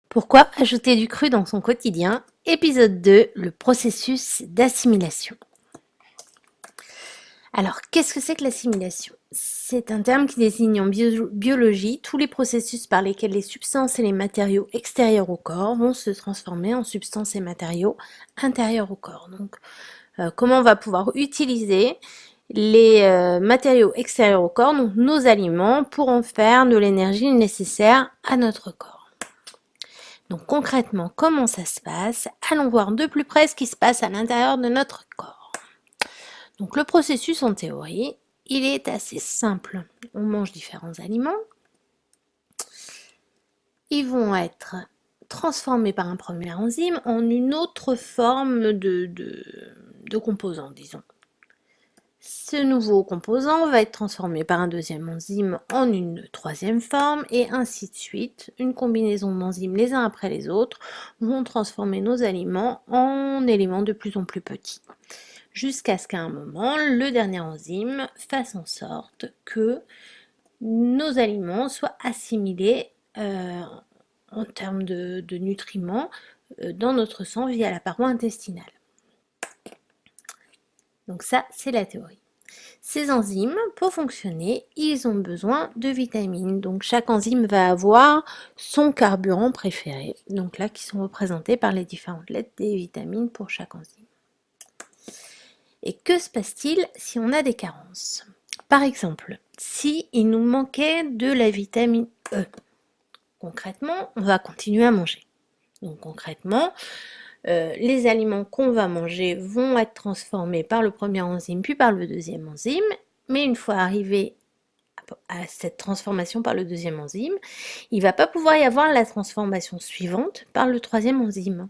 Pourquoi ajouter du cru dans son quotidien? Épisode 2, le processus d'assimilation. Alors, qu'est-ce que c'est que l'assimilation? C'est un terme qui désigne en biologie tous les processus par lesquels les substances et les matériaux extérieurs au corps vont se transformer en substances et matériaux intérieurs au corps. Donc, comment on va pouvoir utiliser les matériaux extérieurs au corps, donc nos aliments, pour en faire de l'énergie nécessaire à notre corps. Donc concrètement, comment ça se passe? Allons voir de plus près ce qui se passe à l'intérieur de notre corps. Donc le processus en théorie, il est assez simple. On mange différents aliments. Ils vont être transformés par un premier enzyme en une autre forme de composant, disons. Ce nouveau composant va être transformé par un deuxième enzyme en une troisième forme et ainsi de suite. Une combinaison d'enzymes les uns après les autres vont transformer nos aliments en éléments de plus en plus petits. Jusqu'à ce qu'à un moment, le dernier enzyme fasse en sorte que nos aliments soient assimilés en termes de nutriments dans notre sang via la paroi intestinale. Donc ça, c'est la théorie. Ces enzymes, pour fonctionner, ils ont besoin de vitamines. Donc chaque enzyme va avoir son carburant préféré. Donc là, qui sont représentés par les différentes lettres des vitamines pour chaque enzyme. Et que se passe-t-il si on a des carences? Par exemple, si il nous manquait de la vitamine E, concrètement, on va continuer à manger. Donc concrètement, les aliments qu'on va manger vont être transformés par le premier enzyme puis par le deuxième enzyme, mais une fois arrivé à cette transformation par le deuxième enzyme, il ne va pas pouvoir y avoir la transformation suivante par le troisième enzyme.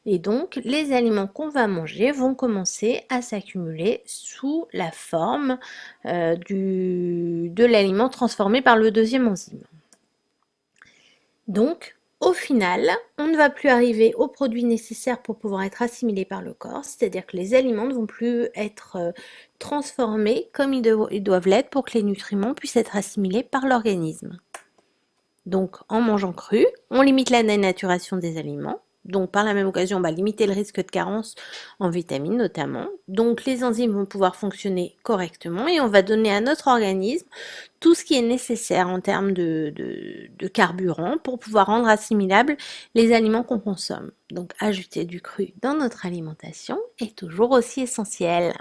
Et donc, les aliments qu'on va manger vont commencer à s'accumuler sous la forme de l'aliment transformé par le deuxième enzyme. Donc, au final, on ne va plus arriver aux produits nécessaires pour pouvoir être assimilés par le corps, c'est-à-dire que les aliments ne vont plus être transformés comme ils doivent l'être pour que les nutriments puissent être assimilés par l'organisme. Donc, en mangeant cru, on limite la dénaturation des aliments. Donc, par la même occasion, on va limiter le risque de carence en vitamines notamment. Donc, les enzymes vont pouvoir fonctionner correctement et on va donner à notre organisme tout ce qui est nécessaire en termes de carburant pour pouvoir rendre assimilables les aliments qu'on consomme. Donc, ajouter du cru dans notre alimentation est toujours aussi essentiel.